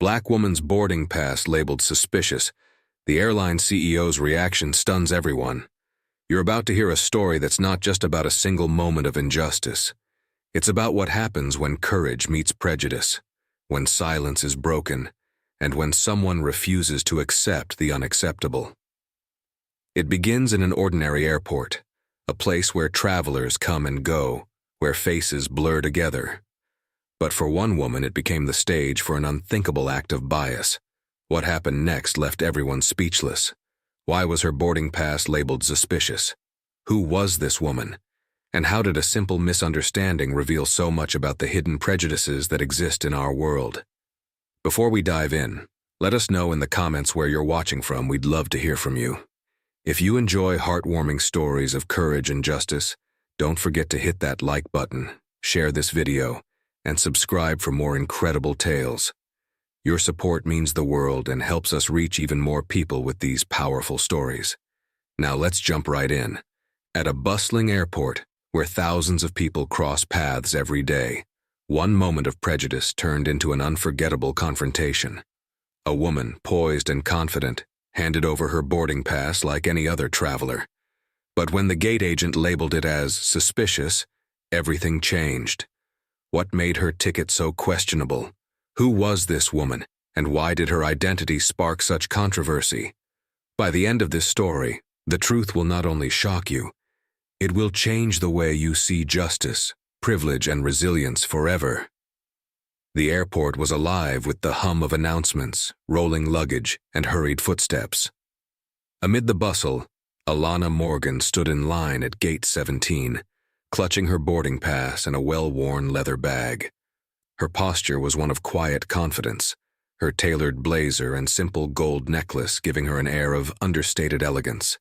Black woman's boarding pass labeled suspicious. The airline CEO's reaction stuns everyone. You're about to hear a story that's not just about a single moment of injustice. It's about what happens when courage meets prejudice, when silence is broken, and when someone refuses to accept the unacceptable. It begins in an ordinary airport, a place where travelers come and go, where faces blur together. But for one woman, it became the stage for an unthinkable act of bias. What happened next left everyone speechless. Why was her boarding pass labeled suspicious? Who was this woman? And how did a simple misunderstanding reveal so much about the hidden prejudices that exist in our world? Before we dive in, let us know in the comments where you're watching from. We'd love to hear from you. If you enjoy heartwarming stories of courage and justice, don't forget to hit that like button, share this video, and subscribe for more incredible tales. Your support means the world and helps us reach even more people with these powerful stories. Now let's jump right in. At a bustling airport, where thousands of people cross paths every day, one moment of prejudice turned into an unforgettable confrontation. A woman, poised and confident, handed over her boarding pass like any other traveler. But when the gate agent labeled it as suspicious, everything changed. What made her ticket so questionable? Who was this woman, and why did her identity spark such controversy? By the end of this story, the truth will not only shock you, it will change the way you see justice, privilege, and resilience forever. The airport was alive with the hum of announcements, rolling luggage, and hurried footsteps. Amid the bustle, Alana Morgan stood in line at Gate 17, clutching her boarding pass and a well-worn leather bag. Her posture was one of quiet confidence, her tailored blazer and simple gold necklace giving her an air of understated elegance.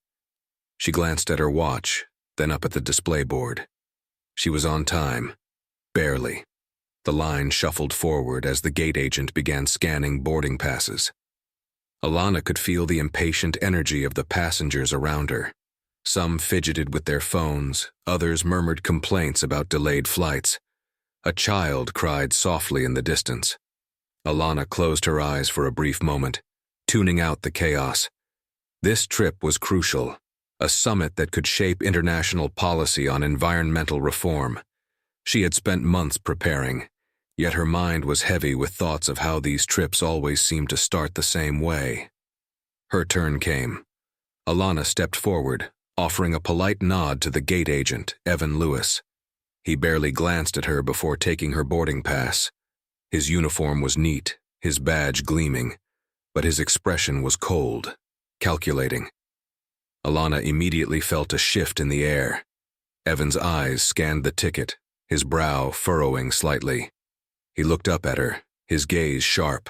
She glanced at her watch, then up at the display board. She was on time. Barely. The line shuffled forward as the gate agent began scanning boarding passes. Alana could feel the impatient energy of the passengers around her. Some fidgeted with their phones, others murmured complaints about delayed flights. A child cried softly in the distance. Alana closed her eyes for a brief moment, tuning out the chaos. This trip was crucial, a summit that could shape international policy on environmental reform. She had spent months preparing, yet her mind was heavy with thoughts of how these trips always seemed to start the same way. Her turn came. Alana stepped forward, offering a polite nod to the gate agent, Evan Lewis. He barely glanced at her before taking her boarding pass. His uniform was neat, his badge gleaming, but his expression was cold, calculating. Alana immediately felt a shift in the air. Evan's eyes scanned the ticket, his brow furrowing slightly. He looked up at her, his gaze sharp.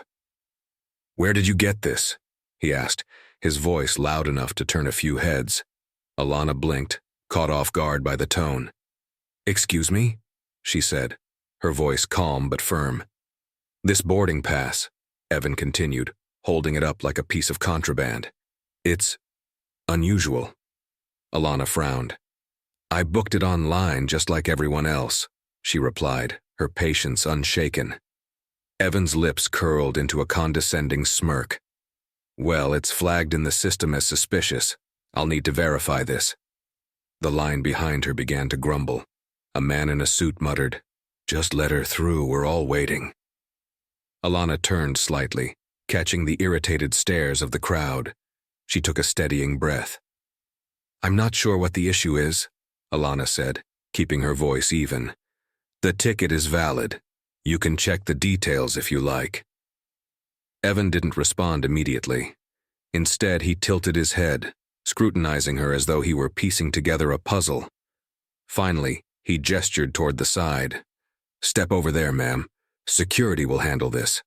"Where did you get this?" he asked, his voice loud enough to turn a few heads. Alana blinked, caught off guard by the tone. "Excuse me?" she said, her voice calm but firm. "This boarding pass," Evan continued, holding it up like a piece of contraband. "It's unusual." Alana frowned. "I booked it online just like everyone else," she replied, her patience unshaken. Evan's lips curled into a condescending smirk. "Well, it's flagged in the system as suspicious. I'll need to verify this." The line behind her began to grumble. A man in a suit muttered, "Just let her through, we're all waiting." Alana turned slightly, catching the irritated stares of the crowd. She took a steadying breath. "I'm not sure what the issue is," Alana said, keeping her voice even. "The ticket is valid. You can check the details if you like." Evan didn't respond immediately. Instead, he tilted his head, scrutinizing her as though he were piecing together a puzzle. Finally, he gestured toward the side. "Step over there, ma'am. Security will handle this."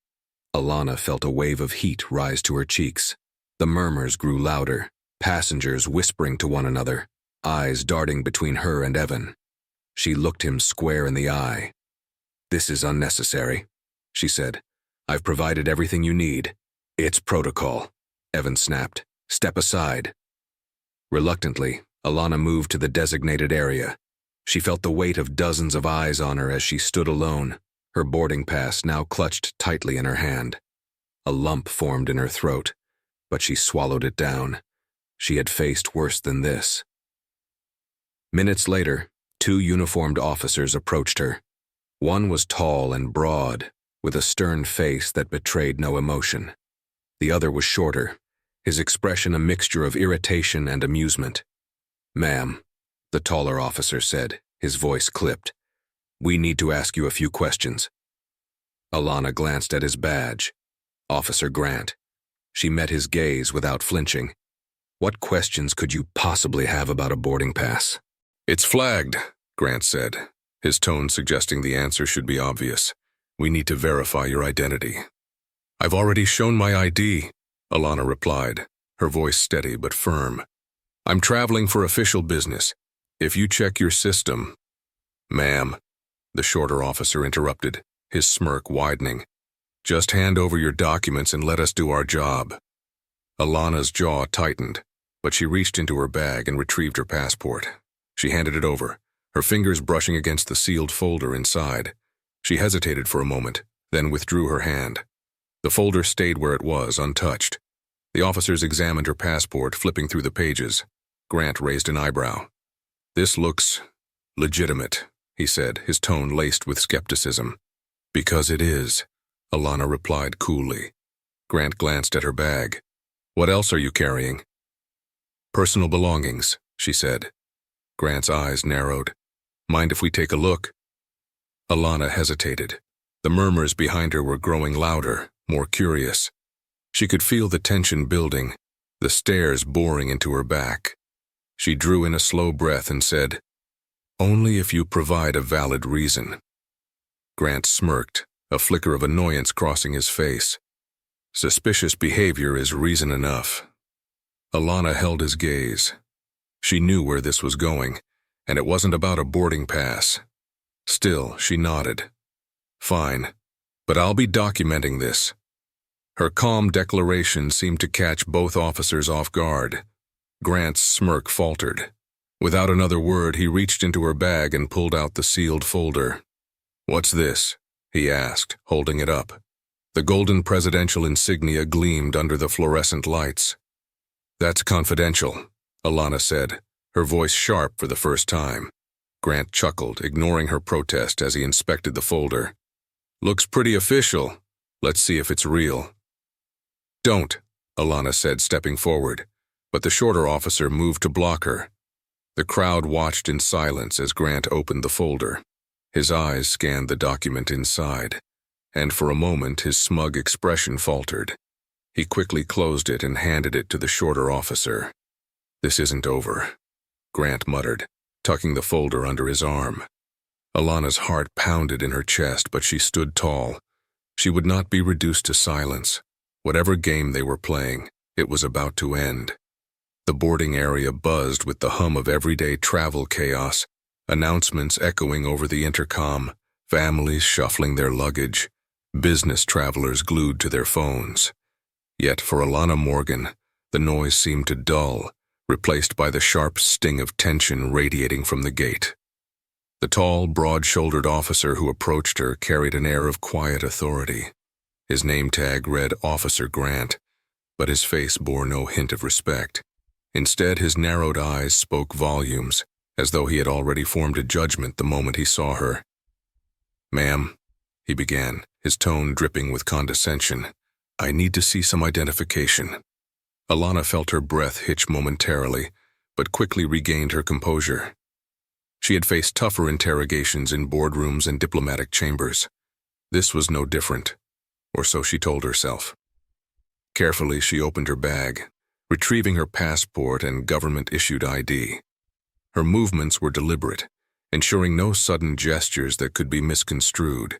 Alana felt a wave of heat rise to her cheeks. The murmurs grew louder, passengers whispering to one another, eyes darting between her and Evan. She looked him square in the eye. "This is unnecessary," she said. "I've provided everything you need. It's protocol," Evan snapped. "Step aside." Reluctantly, Alana moved to the designated area. She felt the weight of dozens of eyes on her as she stood alone, her boarding pass now clutched tightly in her hand. A lump formed in her throat, but she swallowed it down. She had faced worse than this. Minutes later, 2 uniformed officers approached her. One was tall and broad, with a stern face that betrayed no emotion. The other was shorter, his expression a mixture of irritation and amusement. "Ma'am," the taller officer said, his voice clipped, "we need to ask you a few questions." Alana glanced at his badge. Officer Grant. She met his gaze without flinching. What questions could you possibly have about a boarding pass? "It's flagged," Grant said, his tone suggesting the answer should be obvious. "We need to verify your identity." "I've already shown my ID," Alana replied, her voice steady but firm. "I'm traveling for official business. If you check your system—" "Ma'am," the shorter officer interrupted, his smirk widening. "Just hand over your documents and let us do our job." Alana's jaw tightened, but she reached into her bag and retrieved her passport. She handed it over, her fingers brushing against the sealed folder inside. She hesitated for a moment, then withdrew her hand. The folder stayed where it was, untouched. The officers examined her passport, flipping through the pages. Grant raised an eyebrow. "This looks legitimate," he said, his tone laced with skepticism. "Because it is," Alana replied coolly. Grant glanced at her bag. "What else are you carrying?" "Personal belongings," she said. Grant's eyes narrowed. "Mind if we take a look?" Alana hesitated. The murmurs behind her were growing louder, more curious. She could feel the tension building, the stares boring into her back. She drew in a slow breath and said, "Only if you provide a valid reason." Grant smirked, a flicker of annoyance crossing his face. "Suspicious behavior is reason enough." Alana held his gaze. She knew where this was going, and it wasn't about a boarding pass. Still, she nodded. "Fine, but I'll be documenting this." Her calm declaration seemed to catch both officers off guard. Grant's smirk faltered. Without another word, he reached into her bag and pulled out the sealed folder. "What's this?" he asked, holding it up. The golden presidential insignia gleamed under the fluorescent lights. "That's confidential," Alana said, her voice sharp for the first time. Grant chuckled, ignoring her protest as he inspected the folder. "Looks pretty official. Let's see if it's real." "Don't," Alana said, stepping forward, but the shorter officer moved to block her. The crowd watched in silence as Grant opened the folder. His eyes scanned the document inside, and for a moment his smug expression faltered. He quickly closed it and handed it to the shorter officer. "This isn't over," Grant muttered, tucking the folder under his arm. Alana's heart pounded in her chest, but she stood tall. She would not be reduced to silence. Whatever game they were playing, it was about to end. The boarding area buzzed with the hum of everyday travel chaos, announcements echoing over the intercom, families shuffling their luggage, business travelers glued to their phones. Yet for Alana Morgan, the noise seemed to dull, replaced by the sharp sting of tension radiating from the gate. The tall, broad-shouldered officer who approached her carried an air of quiet authority. His name tag read Officer Grant, but his face bore no hint of respect. Instead, his narrowed eyes spoke volumes, as though he had already formed a judgment the moment he saw her. "Ma'am," he began, his tone dripping with condescension, "I need to see some identification." Alana felt her breath hitch momentarily, but quickly regained her composure. She had faced tougher interrogations in boardrooms and diplomatic chambers. This was no different, or so she told herself. Carefully, she opened her bag, retrieving her passport and government-issued ID. Her movements were deliberate, ensuring no sudden gestures that could be misconstrued.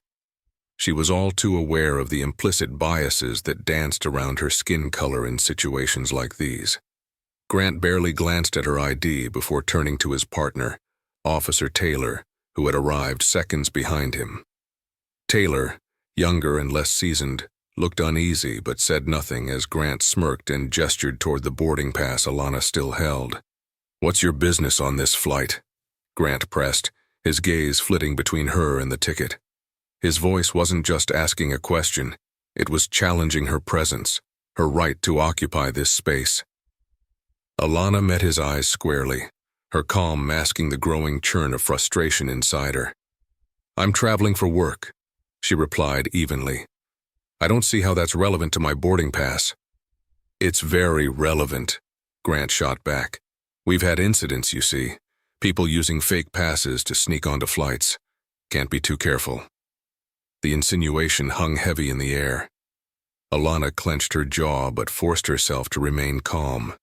She was all too aware of the implicit biases that danced around her skin color in situations like these. Grant barely glanced at her ID before turning to his partner, Officer Taylor, who had arrived seconds behind him. Taylor, younger and less seasoned, looked uneasy but said nothing as Grant smirked and gestured toward the boarding pass Alana still held. "What's your business on this flight?" Grant pressed, his gaze flitting between her and the ticket. His voice wasn't just asking a question, It was challenging her presence, her right to occupy this space. Alana met his eyes squarely, her calm masking the growing churn of frustration inside her. "I'm traveling for work," she replied evenly. "I don't see how that's relevant to my boarding pass." "It's very relevant," Grant shot back. "We've had incidents, you see. People using fake passes to sneak onto flights. Can't be too careful." The insinuation hung heavy in the air. Alana clenched her jaw but forced herself to remain calm.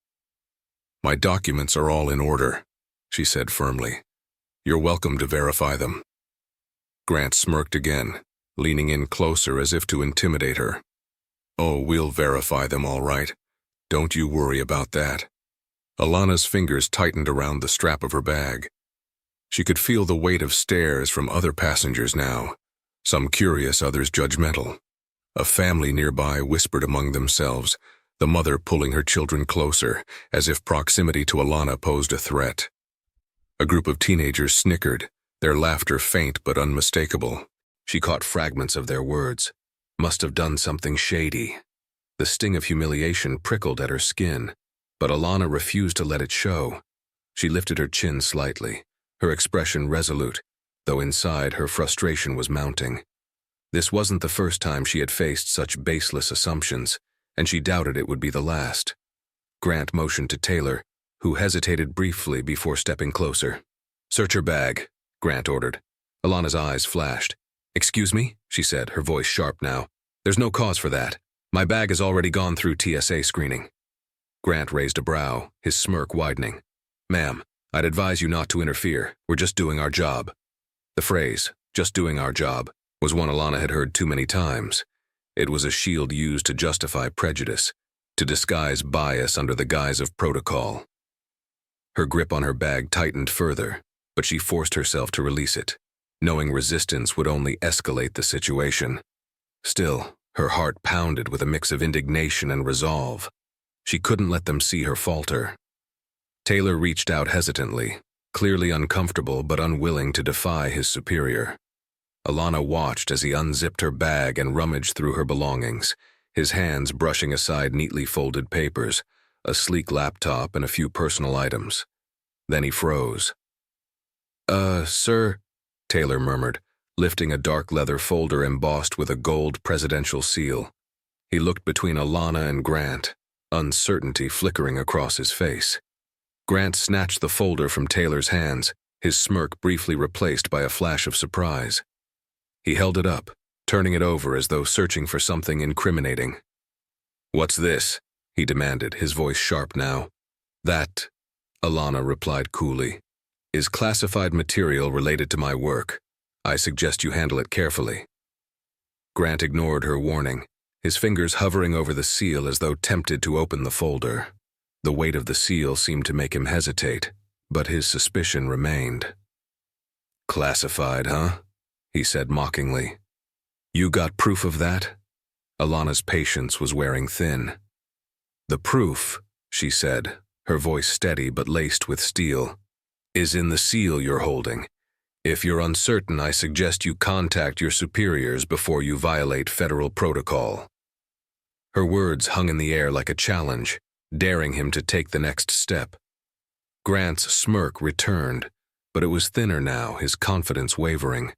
"My documents are all in order," she said firmly. "You're welcome to verify them." Grant smirked again, leaning in closer as if to intimidate her. "Oh, we'll verify them all right. Don't you worry about that." Alana's fingers tightened around the strap of her bag. She could feel the weight of stares from other passengers now, some curious, others judgmental. A family nearby whispered among themselves, the mother pulling her children closer, as if proximity to Alana posed a threat. A group of teenagers snickered, their laughter faint but unmistakable. She caught fragments of their words. "Must have done something shady." The sting of humiliation prickled at her skin, but Alana refused to let it show. She lifted her chin slightly, her expression resolute, though inside her frustration was mounting. This wasn't the first time she had faced such baseless assumptions, and she doubted it would be the last. Grant motioned to Taylor, who hesitated briefly before stepping closer. "Search her bag," Grant ordered. Alana's eyes flashed. "Excuse me?" she said, her voice sharp now. "There's no cause for that. My bag has already gone through TSA screening." Grant raised a brow, his smirk widening. "Ma'am, I'd advise you not to interfere. We're just doing our job." The phrase, "just doing our job," was one Alana had heard too many times. It was a shield used to justify prejudice, to disguise bias under the guise of protocol. Her grip on her bag tightened further, but she forced herself to release it, knowing resistance would only escalate the situation. Still, her heart pounded with a mix of indignation and resolve. She couldn't let them see her falter. Taylor reached out hesitantly, clearly uncomfortable but unwilling to defy his superior. Alana watched as he unzipped her bag and rummaged through her belongings, his hands brushing aside neatly folded papers, a sleek laptop and a few personal items. Then he froze. Sir," Taylor murmured, lifting a dark leather folder embossed with a gold presidential seal. He looked between Alana and Grant, uncertainty flickering across his face. Grant snatched the folder from Taylor's hands, his smirk briefly replaced by a flash of surprise. He held it up, turning it over as though searching for something incriminating. "What's this?" he demanded, his voice sharp now. "That," Alana replied coolly, "is classified material related to my work. I suggest you handle it carefully." Grant ignored her warning, his fingers hovering over the seal as though tempted to open the folder. The weight of the seal seemed to make him hesitate, but his suspicion remained. "Classified, huh?" he said mockingly. "You got proof of that?" Alana's patience was wearing thin. "The proof," she said, her voice steady but laced with steel, "is in the seal you're holding. If you're uncertain, I suggest you contact your superiors before you violate federal protocol." Her words hung in the air like a challenge, daring him to take the next step. Grant's smirk returned, but it was thinner now, his confidence wavering.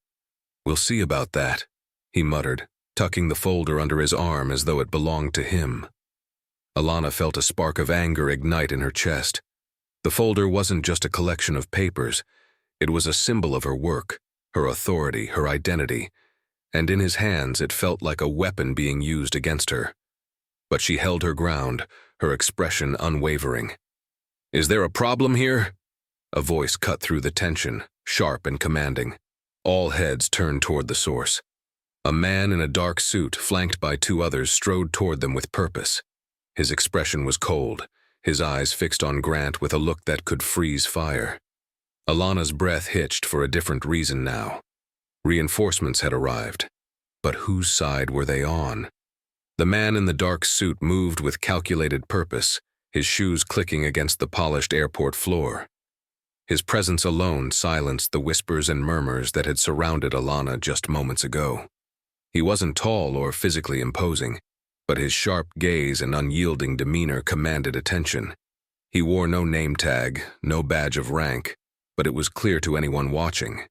"We'll see about that," he muttered, tucking the folder under his arm as though it belonged to him. Alana felt a spark of anger ignite in her chest. The folder wasn't just a collection of papers. It was a symbol of her work, her authority, her identity, and in his hands it felt like a weapon being used against her. But she held her ground, her expression unwavering. "Is there a problem here?" A voice cut through the tension, sharp and commanding. All heads turned toward the source. A man in a dark suit, flanked by two others, strode toward them with purpose. His expression was cold, his eyes fixed on Grant with a look that could freeze fire. Alana's breath hitched for a different reason now. Reinforcements had arrived. But whose side were they on? The man in the dark suit moved with calculated purpose, his shoes clicking against the polished airport floor. His presence alone silenced the whispers and murmurs that had surrounded Alana just moments ago. He wasn't tall or physically imposing, but his sharp gaze and unyielding demeanor commanded attention. He wore no name tag, no badge of rank, but it was clear to anyone watching.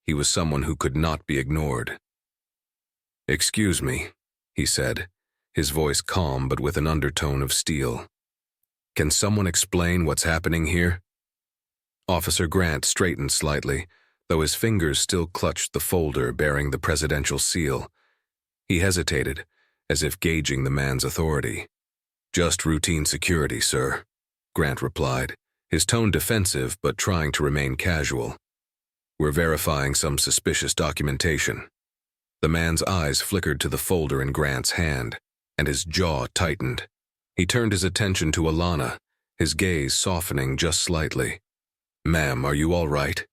He was someone who could not be ignored. "Excuse me," he said, his voice calm but with an undertone of steel. "Can someone explain what's happening here?" Officer Grant straightened slightly, though his fingers still clutched the folder bearing the presidential seal. He hesitated, as if gauging the man's authority. "Just routine security, sir," Grant replied, his tone defensive but trying to remain casual. "We're verifying some suspicious documentation." The man's eyes flickered to the folder in Grant's hand, and his jaw tightened. He turned his attention to Alana, his gaze softening just slightly. "Ma'am, are you all right?"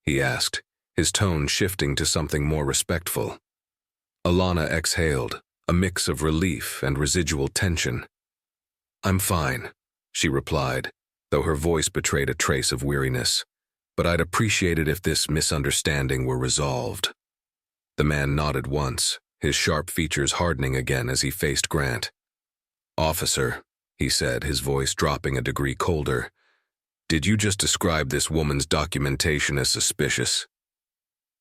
he asked, his tone shifting to something more respectful. Alana exhaled, a mix of relief and residual tension. "I'm fine," she replied, though her voice betrayed a trace of weariness. "But I'd appreciate it if this misunderstanding were resolved." The man nodded once, his sharp features hardening again as he faced Grant. "Officer," he said, his voice dropping a degree colder, "did you just describe this woman's documentation as suspicious?"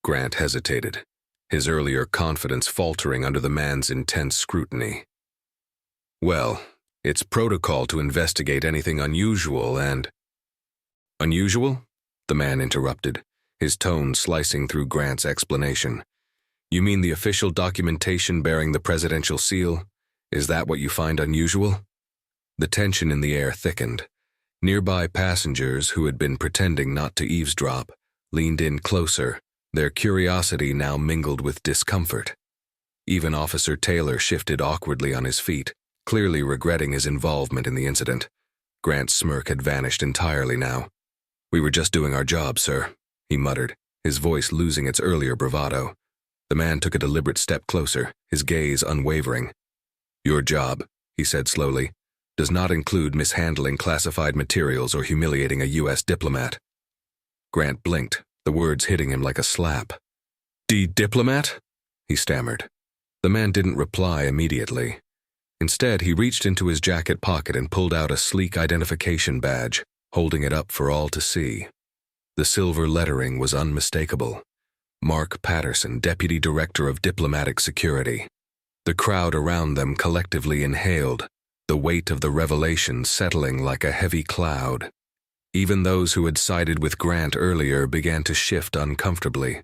Grant hesitated, his earlier confidence faltering under the man's intense scrutiny. "Well, it's protocol to investigate anything unusual and—" "Unusual?" the man interrupted, his tone slicing through Grant's explanation. "You mean the official documentation bearing the presidential seal? Is that what you find unusual?" The tension in the air thickened. Nearby passengers, who had been pretending not to eavesdrop, leaned in closer, their curiosity now mingled with discomfort. Even Officer Taylor shifted awkwardly on his feet, clearly regretting his involvement in the incident. Grant's smirk had vanished entirely now. "We were just doing our job, sir," he muttered, his voice losing its earlier bravado. The man took a deliberate step closer, his gaze unwavering. "Your job," he said slowly, "does not include mishandling classified materials or humiliating a U.S. diplomat." Grant blinked, the words hitting him like a slap. "Diplomat?" he stammered. The man didn't reply immediately. Instead, he reached into his jacket pocket and pulled out a sleek identification badge, holding it up for all to see. The silver lettering was unmistakable. Mark Patterson, Deputy Director of Diplomatic Security. The crowd around them collectively inhaled, the weight of the revelation settling like a heavy cloud. Even those who had sided with Grant earlier began to shift uncomfortably,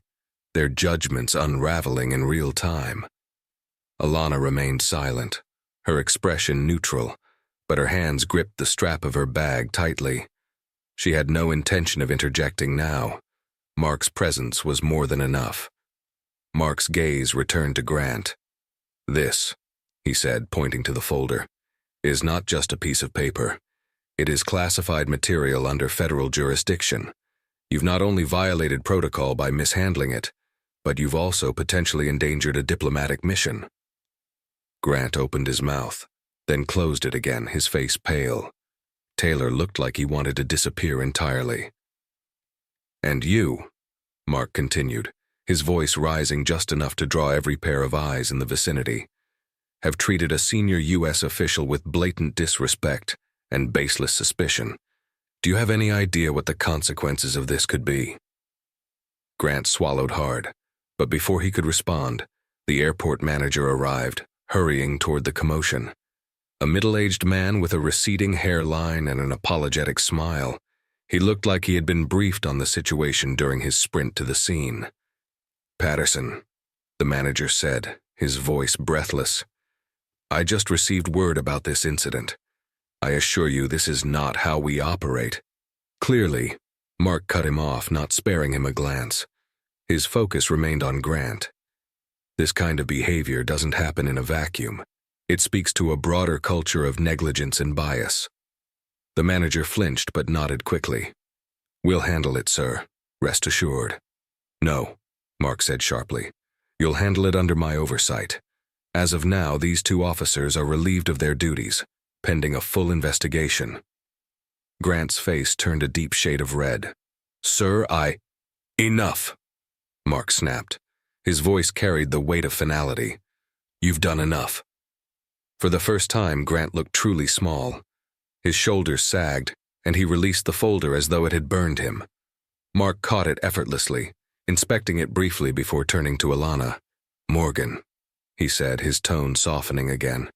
their judgments unraveling in real time. Alana remained silent, her expression neutral, but her hands gripped the strap of her bag tightly. She had no intention of interjecting now. Mark's presence was more than enough. Mark's gaze returned to Grant. "This," he said, pointing to the folder, "is not just a piece of paper. It is classified material under federal jurisdiction. You've not only violated protocol by mishandling it, but you've also potentially endangered a diplomatic mission." Grant opened his mouth, then closed it again, his face pale. Taylor looked like he wanted to disappear entirely. "And you," Mark continued, his voice rising just enough to draw every pair of eyes in the vicinity, "have treated a senior U.S. official with blatant disrespect and baseless suspicion. Do you have any idea what the consequences of this could be?" Grant swallowed hard, but before he could respond, the airport manager arrived, hurrying toward the commotion. A middle-aged man with a receding hairline and an apologetic smile. He looked like he had been briefed on the situation during his sprint to the scene. "Patterson," the manager said, his voice breathless, "I just received word about this incident. I assure you this is not how we operate." Clearly, Mark cut him off, not sparing him a glance. His focus remained on Grant. This kind of behavior doesn't happen in a vacuum. It speaks to a broader culture of negligence and bias. The manager flinched but nodded quickly. "We'll handle it, sir. Rest assured." "No," Mark said sharply. "You'll handle it under my oversight. As of now, these two officers are relieved of their duties, pending a full investigation." Grant's face turned a deep shade of red. "Sir, Enough," Mark snapped. His voice carried the weight of finality. You've done enough." For the first time, Grant looked truly small. His shoulders sagged, and he released the folder as though it had burned him. Mark caught it effortlessly, inspecting it briefly before turning to Alana. "Morgan," he said, his tone softening again.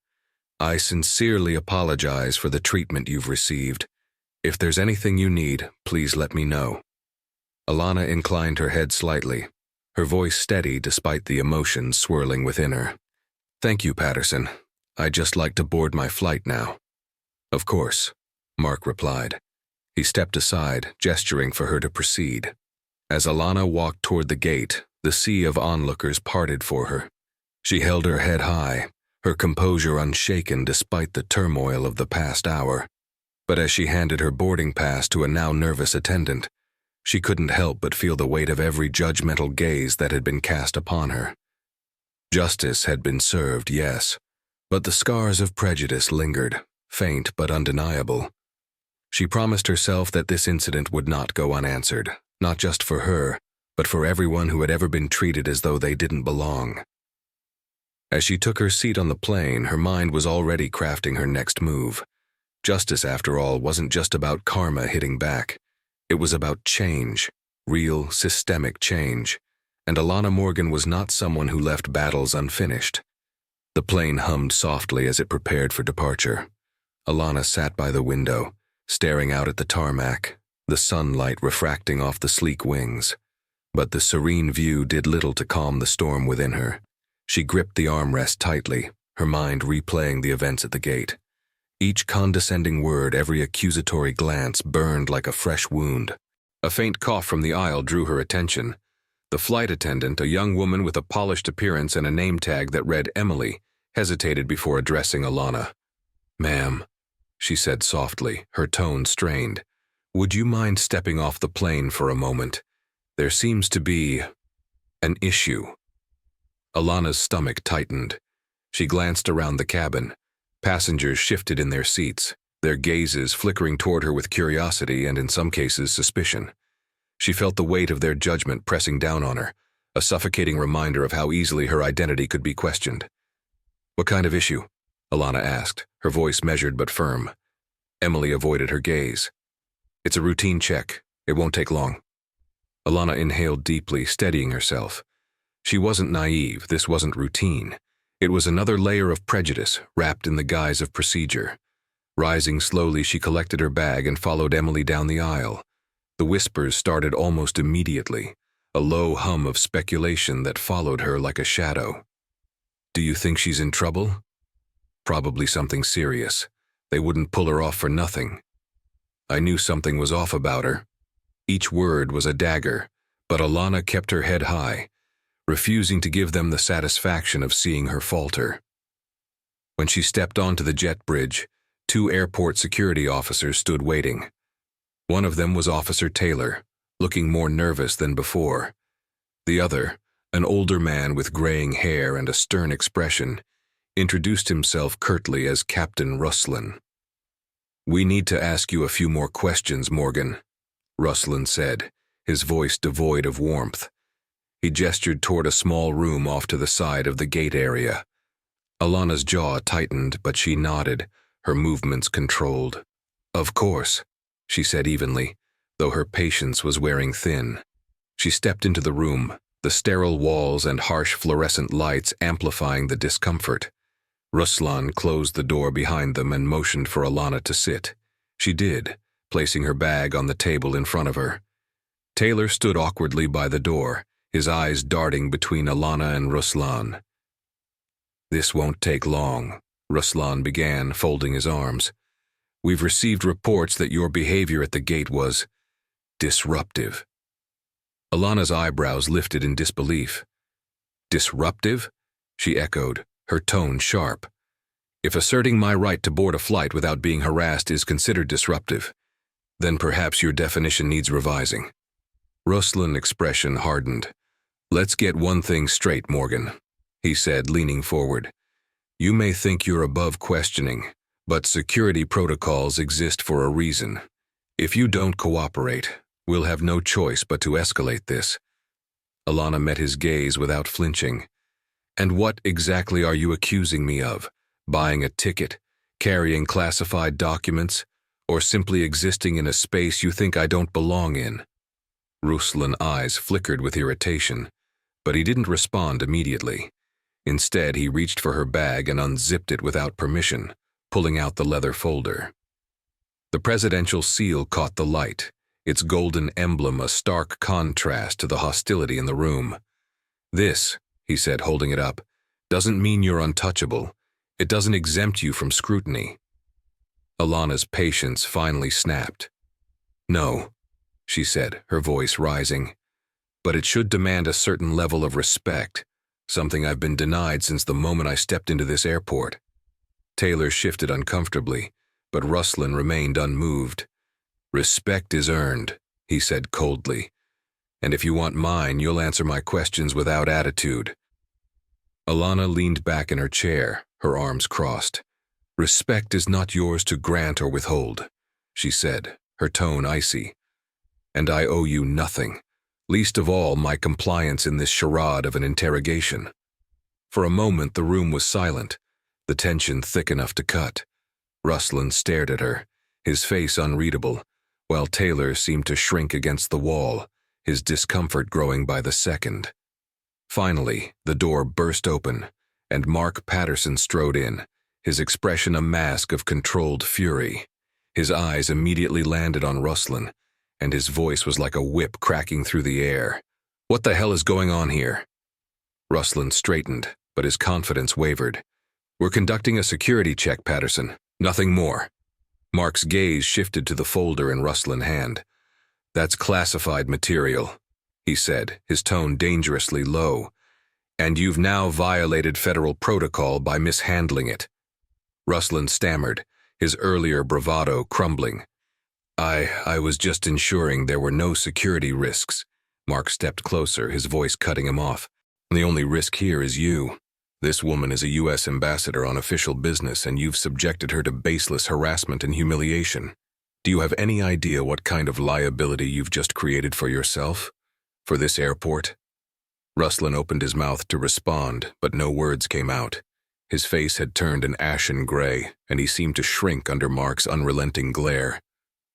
"I sincerely apologize for the treatment you've received. If there's anything you need, please let me know." Alana inclined her head slightly, her voice steady despite the emotions swirling within her. "Thank you, Patterson. I'd just like to board my flight now." "Of course," Mark replied. He stepped aside, gesturing for her to proceed. As Alana walked toward the gate, the sea of onlookers parted for her. She held her head high, her composure unshaken despite the turmoil of the past hour. But as she handed her boarding pass to a now nervous attendant, she couldn't help but feel the weight of every judgmental gaze that had been cast upon her. Justice had been served, yes, but the scars of prejudice lingered, faint but undeniable. She promised herself that this incident would not go unanswered, not just for her, but for everyone who had ever been treated as though they didn't belong. As she took her seat on the plane, her mind was already crafting her next move. Justice, after all, wasn't just about karma hitting back. It was about change, real, systemic change, and Alana Morgan was not someone who left battles unfinished. The plane hummed softly as it prepared for departure. Alana sat by the window, staring out at the tarmac, the sunlight refracting off the sleek wings. But the serene view did little to calm the storm within her. She gripped the armrest tightly, her mind replaying the events at the gate. Each condescending word, every accusatory glance burned like a fresh wound. A faint cough from the aisle drew her attention. The flight attendant, a young woman with a polished appearance and a name tag that read Emily, hesitated before addressing Alana. "Ma'am," she said softly, her tone strained, "would you mind stepping off the plane for a moment? There seems to be an issue." Alana's stomach tightened. She glanced around the cabin. Passengers shifted in their seats, their gazes flickering toward her with curiosity and, in some cases, suspicion. She felt the weight of their judgment pressing down on her, a suffocating reminder of how easily her identity could be questioned. "What kind of issue?" Alana asked, her voice measured but firm. Emily avoided her gaze. "It's a routine check. It won't take long." Alana inhaled deeply, steadying herself. She wasn't naive. This wasn't routine. It was another layer of prejudice, wrapped in the guise of procedure. Rising slowly, she collected her bag and followed Emily down the aisle. The whispers started almost immediately, a low hum of speculation that followed her like a shadow. "Do you think she's in trouble?" "Probably something serious. They wouldn't pull her off for nothing." "I knew something was off about her." Each word was a dagger, but Alana kept her head high, refusing to give them the satisfaction of seeing her falter. When she stepped onto the jet bridge, 2 airport security officers stood waiting. One of them was Officer Taylor, looking more nervous than before. The other, an older man with graying hair and a stern expression, introduced himself curtly as Captain Ruslan. "We need to ask you a few more questions, Morgan," Ruslan said, his voice devoid of warmth. He gestured toward a small room off to the side of the gate area. Alana's jaw tightened, but she nodded, her movements controlled. "Of course," she said evenly, though her patience was wearing thin. She stepped into the room, the sterile walls and harsh fluorescent lights amplifying the discomfort. Ruslan closed the door behind them and motioned for Alana to sit. She did, placing her bag on the table in front of her. Taylor stood awkwardly by the door, his eyes darting between Alana and Ruslan. "This won't take long," Ruslan began, folding his arms. "We've received reports that your behavior at the gate was disruptive." Alana's eyebrows lifted in disbelief. "Disruptive?" she echoed, her tone sharp. "If asserting my right to board a flight without being harassed is considered disruptive, then perhaps your definition needs revising." Ruslan's expression hardened. "Let's get one thing straight, Morgan," he said, leaning forward. "You may think you're above questioning, but security protocols exist for a reason. If you don't cooperate, we'll have no choice but to escalate this." Alana met his gaze without flinching. And what exactly are you accusing me of? Buying a ticket, carrying classified documents, or simply existing in a space you think I don't belong in? Ruslan's eyes flickered with irritation, but he didn't respond immediately. Instead, he reached for her bag and unzipped it without permission, pulling out the leather folder. The presidential seal caught the light, its golden emblem a stark contrast to the hostility in the room. "This," he said, holding it up, "doesn't mean you're untouchable. It doesn't exempt you from scrutiny." Alana's patience finally snapped. "No," she said, her voice rising, "but it should demand a certain level of respect, something I've been denied since the moment I stepped into this airport." Taylor shifted uncomfortably, but Ruslan remained unmoved. "Respect is earned," he said coldly, "and if you want mine, you'll answer my questions without attitude." Alana leaned back in her chair, her arms crossed. "Respect is not yours to grant or withhold," she said, her tone icy. "And I owe you nothing, least of all my compliance in this charade of an interrogation." For a moment the room was silent, the tension thick enough to cut. Ruslan stared at her, his face unreadable, while Taylor seemed to shrink against the wall, his discomfort growing by the second. Finally, the door burst open, and Mark Patterson strode in, his expression a mask of controlled fury. His eyes immediately landed on Ruslan, and his voice was like a whip cracking through the air. "What the hell is going on here?" Ruslan straightened, but his confidence wavered. "We're conducting a security check, Patterson. Nothing more." Mark's gaze shifted to the folder in Ruslan's hand. "That's classified material," he said, his tone dangerously low. "And you've now violated federal protocol by mishandling it." Ruslan stammered, his earlier bravado crumbling. I was just ensuring there were no security risks." Mark stepped closer, his voice cutting him off. "The only risk here is you. This woman is a U.S. ambassador on official business, and you've subjected her to baseless harassment and humiliation. Do you have any idea what kind of liability you've just created for yourself? For this airport?" Ruslan opened his mouth to respond, but no words came out. His face had turned an ashen gray, and he seemed to shrink under Mark's unrelenting glare.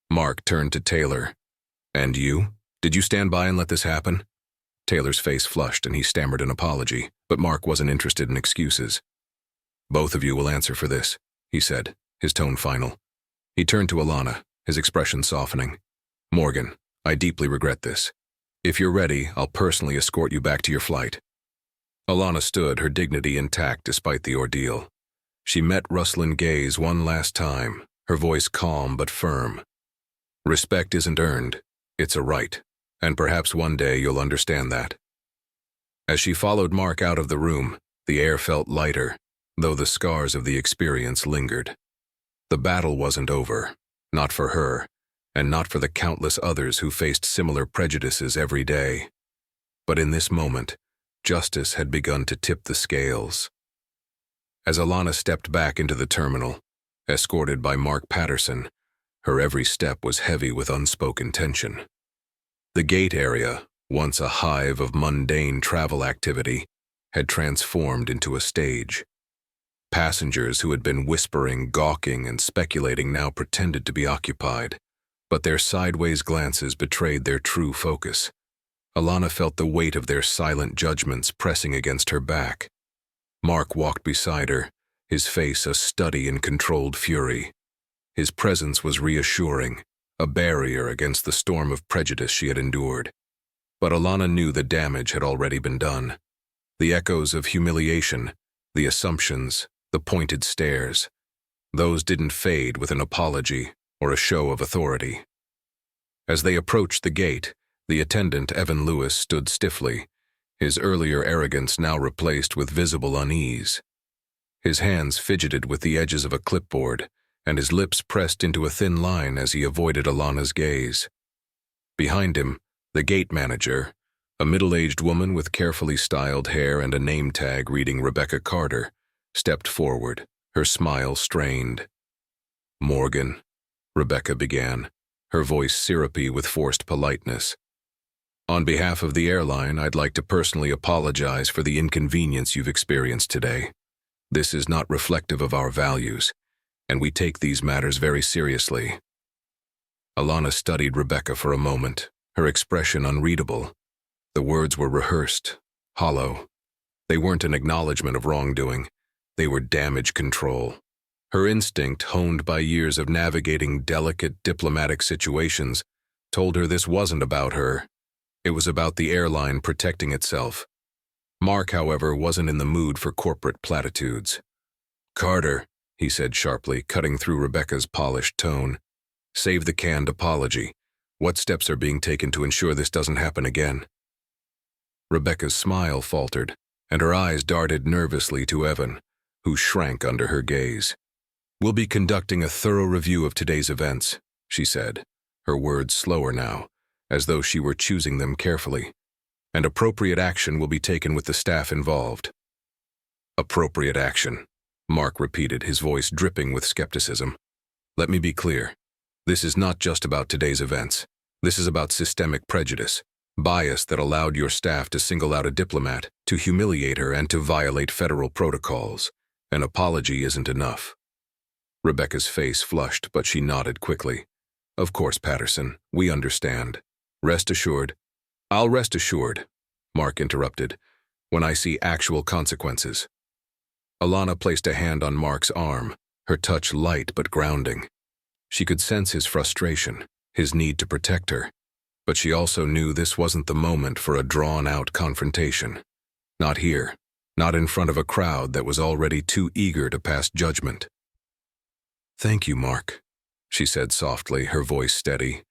Mark turned to Taylor. "And you? Did you stand by and let this happen?" Taylor's face flushed and he stammered an apology, but Mark wasn't interested in excuses. "Both of you will answer for this," he said, his tone final. He turned to Alana, his expression softening. "Morgan, I deeply regret this. If you're ready, I'll personally escort you back to your flight." Alana stood, her dignity intact despite the ordeal. She met Ruslan's gaze one last time, her voice calm but firm. "Respect isn't earned, it's a right, and perhaps one day you'll understand that." As she followed Mark out of the room, the air felt lighter, though the scars of the experience lingered. The battle wasn't over, not for her, and not for the countless others who faced similar prejudices every day. But in this moment, justice had begun to tip the scales. As Alana stepped back into the terminal, escorted by Mark Patterson, her every step was heavy with unspoken tension. The gate area, once a hive of mundane travel activity, had transformed into a stage. Passengers who had been whispering, gawking, and speculating now pretended to be occupied, but their sideways glances betrayed their true focus. Alana felt the weight of their silent judgments pressing against her back. Mark walked beside her, his face a study in controlled fury. His presence was reassuring, a barrier against the storm of prejudice she had endured. But Alana knew the damage had already been done. The echoes of humiliation, the assumptions, the pointed stares, those didn't fade with an apology or a show of authority. As they approached the gate, the attendant, Evan Lewis, stood stiffly, his earlier arrogance now replaced with visible unease. His hands fidgeted with the edges of a clipboard, and his lips pressed into a thin line as he avoided Alana's gaze. Behind him, the gate manager, a middle-aged woman with carefully styled hair and a name tag reading Rebecca Carter, stepped forward, her smile strained. "Morgan," Rebecca began, her voice syrupy with forced politeness. On behalf of the airline, I'd like to personally apologize for the inconvenience you've experienced today. This is not reflective of our values, and we take these matters very seriously. Alana studied Rebecca for a moment, her expression unreadable. The words were rehearsed, hollow. They weren't an acknowledgement of wrongdoing. They were damage control. Her instinct, honed by years of navigating delicate diplomatic situations, told her this wasn't about her. It was about the airline protecting itself. Mark, however, wasn't in the mood for corporate platitudes. "Carter," he said sharply, cutting through Rebecca's polished tone. "Save the canned apology. What steps are being taken to ensure this doesn't happen again?" Rebecca's smile faltered, and her eyes darted nervously to Evan, who shrank under her gaze. "We'll be conducting a thorough review of today's events," she said, her words slower now, as though she were choosing them carefully. "And appropriate action will be taken with the staff involved." "Appropriate action," Mark repeated, his voice dripping with skepticism. "Let me be clear. This is not just about today's events. This is about systemic prejudice, bias that allowed your staff to single out a diplomat, to humiliate her, and to violate federal protocols. An apology isn't enough." Rebecca's face flushed, but she nodded quickly. "Of course, Patterson, we understand. Rest assured." "I'll rest assured," Mark interrupted, "when I see actual consequences." Alana placed a hand on Mark's arm, her touch light but grounding. She could sense his frustration, his need to protect her, but she also knew this wasn't the moment for a drawn-out confrontation. Not here, not in front of a crowd that was already too eager to pass judgment. "Thank you, Mark," she said softly, her voice steady.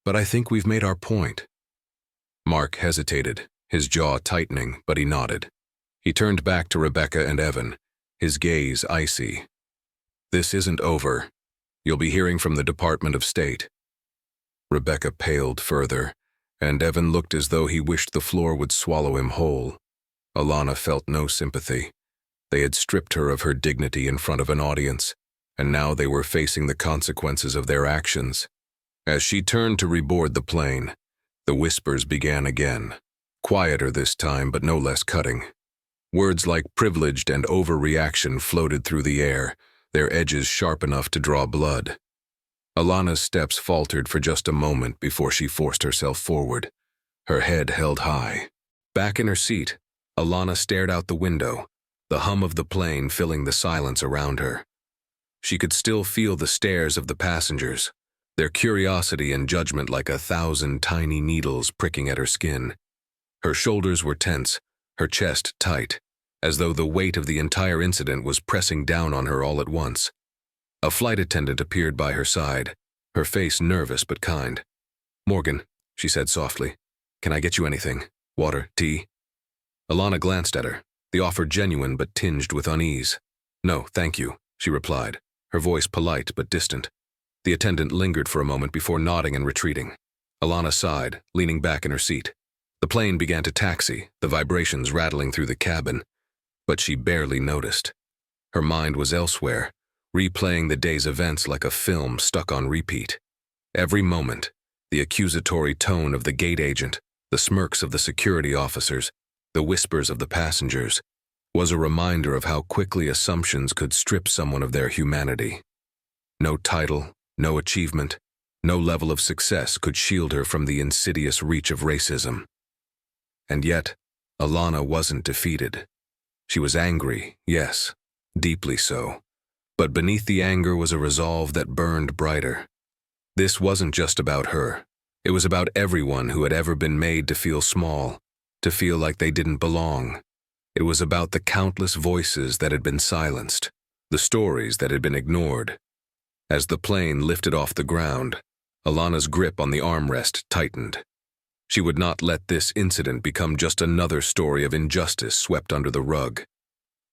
"But I think we've made our point." Mark hesitated, his jaw tightening, but he nodded. He turned back to Rebecca and Evan, his gaze icy. "This isn't over. You'll be hearing from the Department of State." Rebecca paled further, and Evan looked as though he wished the floor would swallow him whole. Alana felt no sympathy. They had stripped her of her dignity in front of an audience, and now they were facing the consequences of their actions. As she turned to reboard the plane, the whispers began again, quieter this time but no less cutting. Words like privileged and overreaction floated through the air, their edges sharp enough to draw blood. Alana's steps faltered for just a moment before she forced herself forward, her head held high. Back in her seat, Alana stared out the window, the hum of the plane filling the silence around her. She could still feel the stares of the passengers, their curiosity and judgment like 1,000 tiny needles pricking at her skin. Her shoulders were tense, her chest tight, as though the weight of the entire incident was pressing down on her all at once. A flight attendant appeared by her side, her face nervous but kind. "Morgan," she said softly, "can I get you anything? Water, tea?" Alana glanced at her, the offer genuine but tinged with unease. "No, thank you," she replied, her voice polite but distant. The attendant lingered for a moment before nodding and retreating. Alana sighed, leaning back in her seat. The plane began to taxi, the vibrations rattling through the cabin, but she barely noticed. Her mind was elsewhere, replaying the day's events like a film stuck on repeat. Every moment, the accusatory tone of the gate agent, the smirks of the security officers, the whispers of the passengers, was a reminder of how quickly assumptions could strip someone of their humanity. No title, no achievement, no level of success could shield her from the insidious reach of racism. And yet, Alana wasn't defeated. She was angry, yes, deeply so. But beneath the anger was a resolve that burned brighter. This wasn't just about her. It was about everyone who had ever been made to feel small, to feel like they didn't belong. It was about the countless voices that had been silenced, the stories that had been ignored. As the plane lifted off the ground, Alana's grip on the armrest tightened. She would not let this incident become just another story of injustice swept under the rug.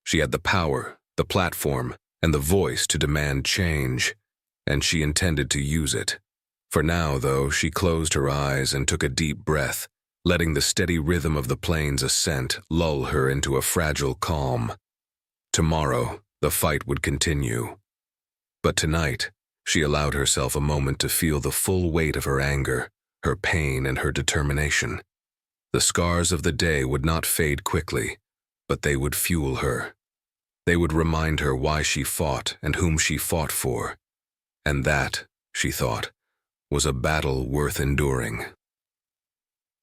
She had the power, the platform, and the voice to demand change, and she intended to use it. For now, though, she closed her eyes and took a deep breath, letting the steady rhythm of the plane's ascent lull her into a fragile calm. Tomorrow, the fight would continue. But tonight, she allowed herself a moment to feel the full weight of her anger, her pain, and her determination. The scars of the day would not fade quickly, but they would fuel her. They would remind her why she fought and whom she fought for. And that, she thought, was a battle worth enduring.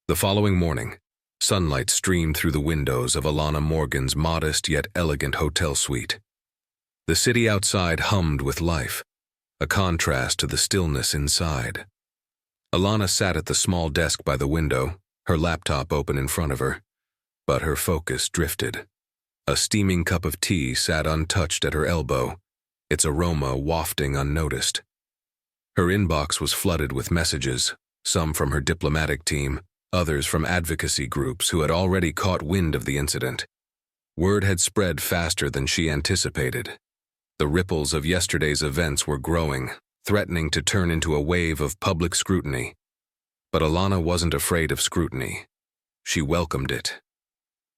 The following morning, sunlight streamed through the windows of Alana Morgan's modest yet elegant hotel suite. The city outside hummed with life, a contrast to the stillness inside. Alana sat at the small desk by the window, her laptop open in front of her, but her focus drifted. A steaming cup of tea sat untouched at her elbow, its aroma wafting unnoticed. Her inbox was flooded with messages, some from her diplomatic team, others from advocacy groups who had already caught wind of the incident. Word had spread faster than she anticipated. The ripples of yesterday's events were growing, threatening to turn into a wave of public scrutiny. But Alana wasn't afraid of scrutiny. She welcomed it.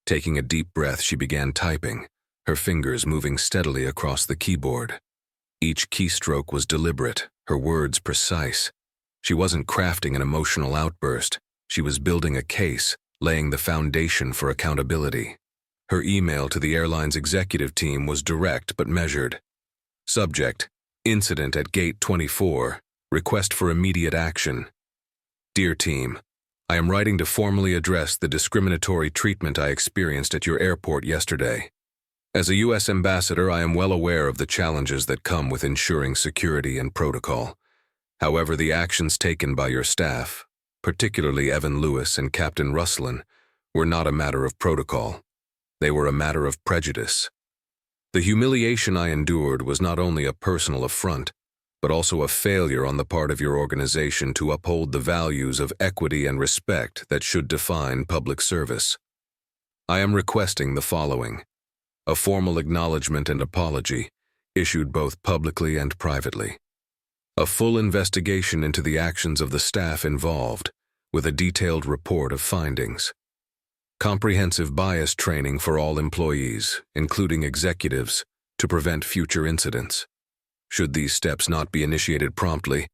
Taking a deep breath, she began typing, her fingers moving steadily across the keyboard. Each keystroke was deliberate, her words precise. She wasn't crafting an emotional outburst. She was building a case, laying the foundation for accountability. Her email to the airline's executive team was direct but measured. Subject: Incident at Gate 24. Request for immediate action. Dear team, I am writing to formally address the discriminatory treatment I experienced at your airport yesterday. As a U.S. ambassador, I am well aware of the challenges that come with ensuring security and protocol. However, the actions taken by your staff, particularly Evan Lewis and Captain Russlin, were not a matter of protocol. They were a matter of prejudice. The humiliation I endured was not only a personal affront, but also a failure on the part of your organization to uphold the values of equity and respect that should define public service. I am requesting the following: a formal acknowledgement and apology, issued both publicly and privately. A full investigation into the actions of the staff involved, with a detailed report of findings. Comprehensive bias training for all employees, including executives, to prevent future incidents. Should these steps not be initiated promptly,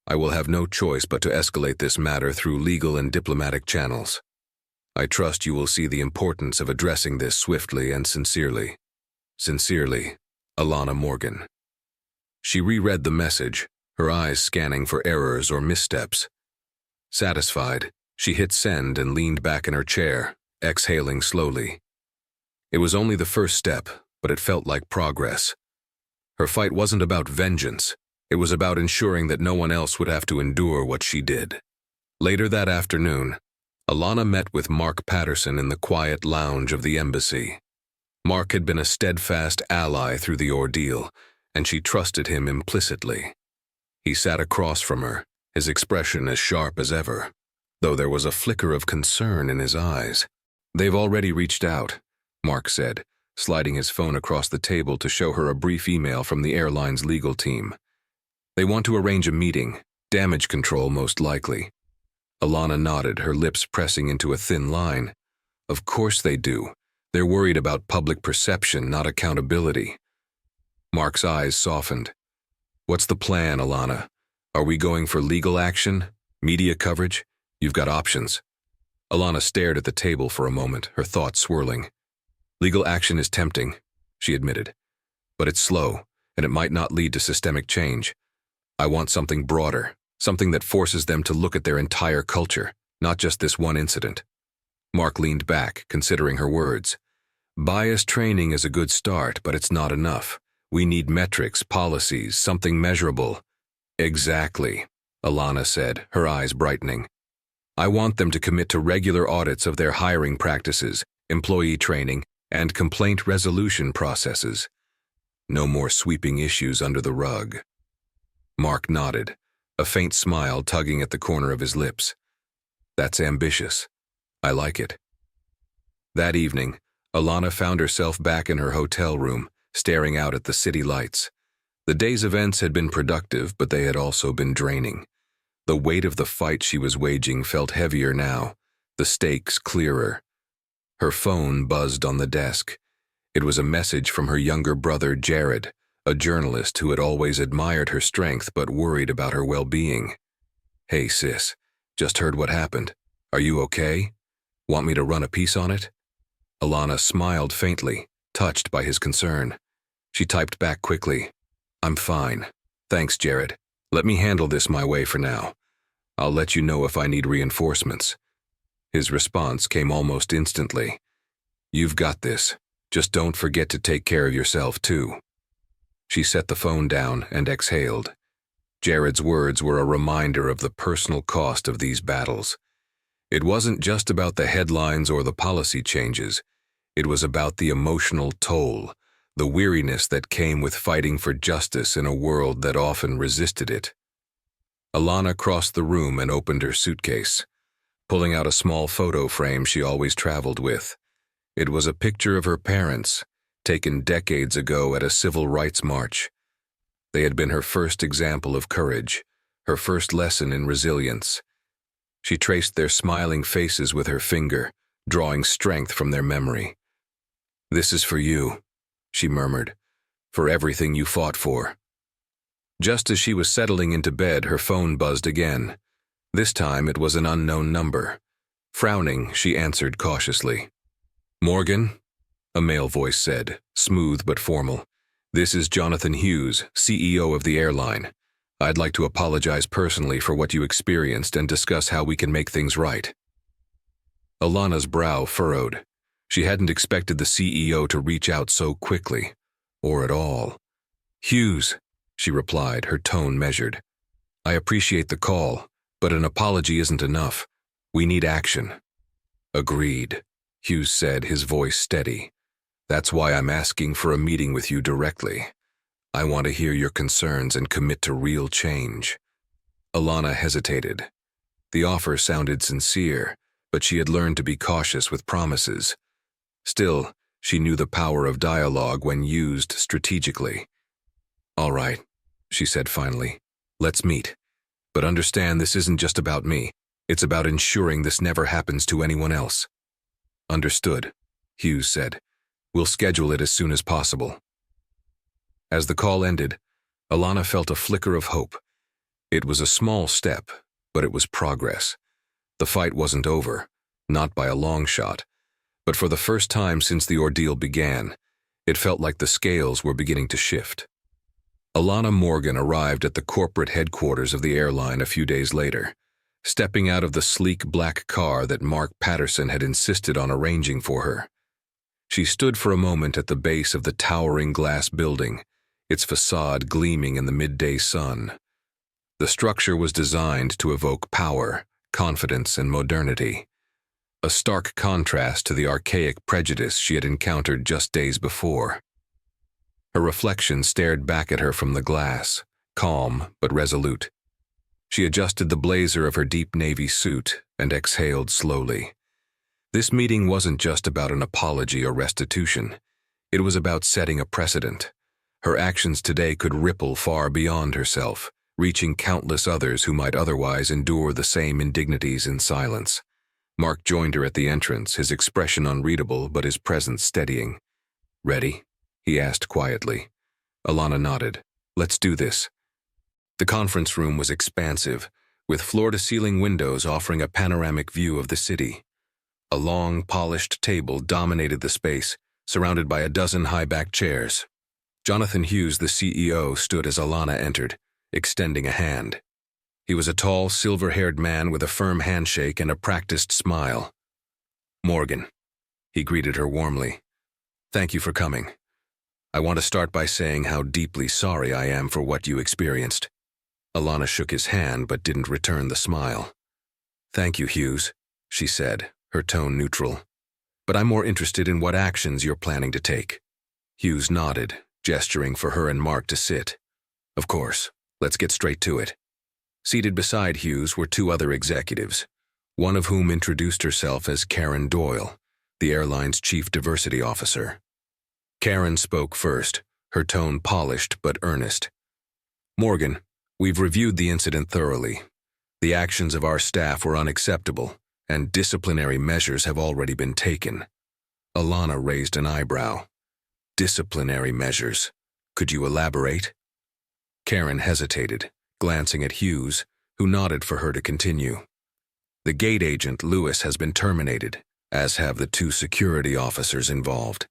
I will have no choice but to escalate this matter through legal and diplomatic channels. I trust you will see the importance of addressing this swiftly and sincerely. Sincerely, Alana Morgan. She reread the message, her eyes scanning for errors or missteps. Satisfied, she hit send and leaned back in her chair, exhaling slowly. It was only the first step, but it felt like progress. Her fight wasn't about vengeance. It was about ensuring that no one else would have to endure what she did. Later that afternoon, Alana met with Mark Patterson in the quiet lounge of the embassy. Mark had been a steadfast ally through the ordeal, and she trusted him implicitly. He sat across from her, his expression as sharp as ever, though there was a flicker of concern in his eyes. "They've already reached out," Mark said, sliding his phone across the table to show her a brief email from the airline's legal team. "They want to arrange a meeting, damage control most likely." Alana nodded, her lips pressing into a thin line. "Of course they do. They're worried about public perception, not accountability." Mark's eyes softened. "What's the plan, Alana? Are we going for legal action? Media coverage? You've got options." Alana stared at the table for a moment, her thoughts swirling. "Legal action is tempting," she admitted. "But it's slow, and it might not lead to systemic change. I want something broader, something that forces them to look at their entire culture, not just this one incident." Mark leaned back, considering her words. "Bias training is a good start, but it's not enough. We need metrics, policies, something measurable." "Exactly," Alana said, her eyes brightening. "I want them to commit to regular audits of their hiring practices, employee training, and complaint resolution processes. No more sweeping issues under the rug." Mark nodded, a faint smile tugging at the corner of his lips. "That's ambitious. I like it." That evening, Alana found herself back in her hotel room, staring out at the city lights. The day's events had been productive, but they had also been draining. The weight of the fight she was waging felt heavier now, the stakes clearer. Her phone buzzed on the desk. It was a message from her younger brother, Jared, a journalist who had always admired her strength but worried about her well-being. "Hey sis, just heard what happened. Are you okay?" Want me to run a piece on it? Alana smiled faintly, touched by his concern. She typed back quickly. I'm fine. Thanks, Jared. Let me handle this my way for now. I'll let you know if I need reinforcements. His response came almost instantly. You've got this. Just don't forget to take care of yourself, too. She set the phone down and exhaled. Jared's words were a reminder of the personal cost of these battles. It wasn't just about the headlines or the policy changes. It was about the emotional toll, the weariness that came with fighting for justice in a world that often resisted it. Alana crossed the room and opened her suitcase, pulling out a small photo frame she always traveled with. It was a picture of her parents, taken decades ago at a civil rights march. They had been her first example of courage, her first lesson in resilience. She traced their smiling faces with her finger, drawing strength from their memory. This is for you, she murmured, for everything you fought for. Just as she was settling into bed, her phone buzzed again. This time it was an unknown number. Frowning, she answered cautiously. Morgan? A male voice said, smooth but formal. This is Jonathan Hughes, CEO of the Airline. I'd like to apologize personally for what you experienced and discuss how we can make things right. Alana's brow furrowed. She hadn't expected the CEO to reach out so quickly, or at all. Hughes, she replied, her tone measured. I appreciate the call, but an apology isn't enough. We need action. Agreed, Hughes said, his voice steady. That's why I'm asking for a meeting with you directly. I want to hear your concerns and commit to real change. Alana hesitated. The offer sounded sincere, but she had learned to be cautious with promises. Still, she knew the power of dialogue when used strategically. All right, she said finally. Let's meet. But understand this isn't just about me. It's about ensuring this never happens to anyone else. Understood, Hughes said. We'll schedule it as soon as possible. As the call ended, Alana felt a flicker of hope. It was a small step, but it was progress. The fight wasn't over, not by a long shot, but for the first time since the ordeal began, it felt like the scales were beginning to shift. Alana Morgan arrived at the corporate headquarters of the airline a few days later, stepping out of the sleek black car that Mark Patterson had insisted on arranging for her. She stood for a moment at the base of the towering glass building, its facade gleaming in the midday sun. The structure was designed to evoke power, confidence, and modernity, a stark contrast to the archaic prejudice she had encountered just days before. Her reflection stared back at her from the glass, calm but resolute. She adjusted the blazer of her deep navy suit and exhaled slowly. This meeting wasn't just about an apology or restitution. It was about setting a precedent. Her actions today could ripple far beyond herself, reaching countless others who might otherwise endure the same indignities in silence. Mark joined her at the entrance, his expression unreadable but his presence steadying. Ready? He asked quietly. Alana nodded. Let's do this. The conference room was expansive, with floor-to-ceiling windows offering a panoramic view of the city. A long, polished table dominated the space, surrounded by a dozen high-backed chairs. Jonathan Hughes, the CEO, stood as Alana entered, extending a hand. He was a tall, silver-haired man with a firm handshake and a practiced smile. Morgan, he greeted her warmly. Thank you for coming. I want to start by saying how deeply sorry I am for what you experienced. Alana shook his hand but didn't return the smile. Thank you, Hughes, she said, her tone neutral. But I'm more interested in what actions you're planning to take. Hughes nodded, gesturing for her and Mark to sit. Of course, let's get straight to it. Seated beside Hughes were two other executives, one of whom introduced herself as Karen Doyle, the airline's chief diversity officer. Karen spoke first, her tone polished but earnest. Morgan, we've reviewed the incident thoroughly. The actions of our staff were unacceptable, and disciplinary measures have already been taken. Alana raised an eyebrow. Disciplinary measures. Could you elaborate? Karen hesitated, glancing at Hughes, who nodded for her to continue. The gate agent, Lewis, has been terminated. as have the 2 security officers involved.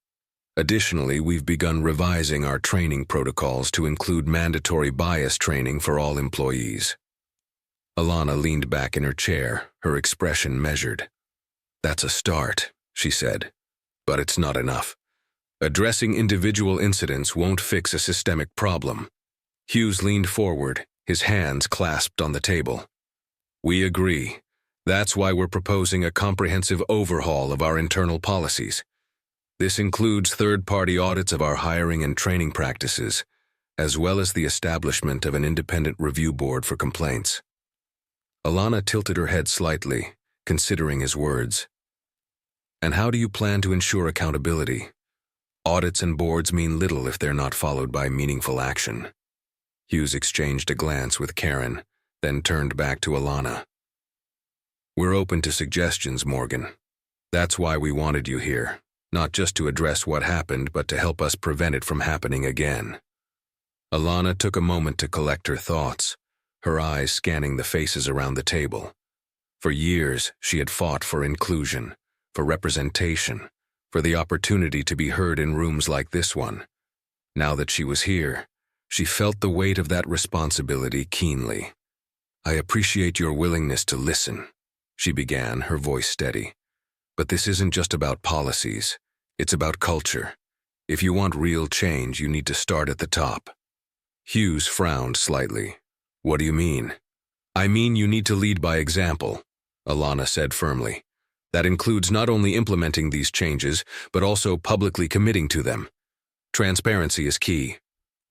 Additionally, we've begun revising our training protocols to include mandatory bias training for all employees. Alana leaned back in her chair, her expression measured. "That's a start," she said, "but it's not enough. Addressing individual incidents won't fix a systemic problem." Hughes leaned forward, his hands clasped on the table. "We agree. That's why we're proposing a comprehensive overhaul of our internal policies. This includes third-party audits of our hiring and training practices, as well as the establishment of an independent review board for complaints." Alana tilted her head slightly, considering his words. "And how do you plan to ensure accountability? Audits and boards mean little if they're not followed by meaningful action." Hughes exchanged a glance with Karen, then turned back to Alana. "We're open to suggestions, Morgan. That's why we wanted you here, not just to address what happened, but to help us prevent it from happening again." Alana took a moment to collect her thoughts, her eyes scanning the faces around the table. For years, she had fought for inclusion, for representation, for the opportunity to be heard in rooms like this one. Now that she was here, she felt the weight of that responsibility keenly. "I appreciate your willingness to listen," she began, her voice steady. "But this isn't just about policies. It's about culture. If you want real change, you need to start at the top." Hughes frowned slightly. "What do you mean?" "I mean you need to lead by example," Alana said firmly. "That includes not only implementing these changes, but also publicly committing to them. Transparency is key.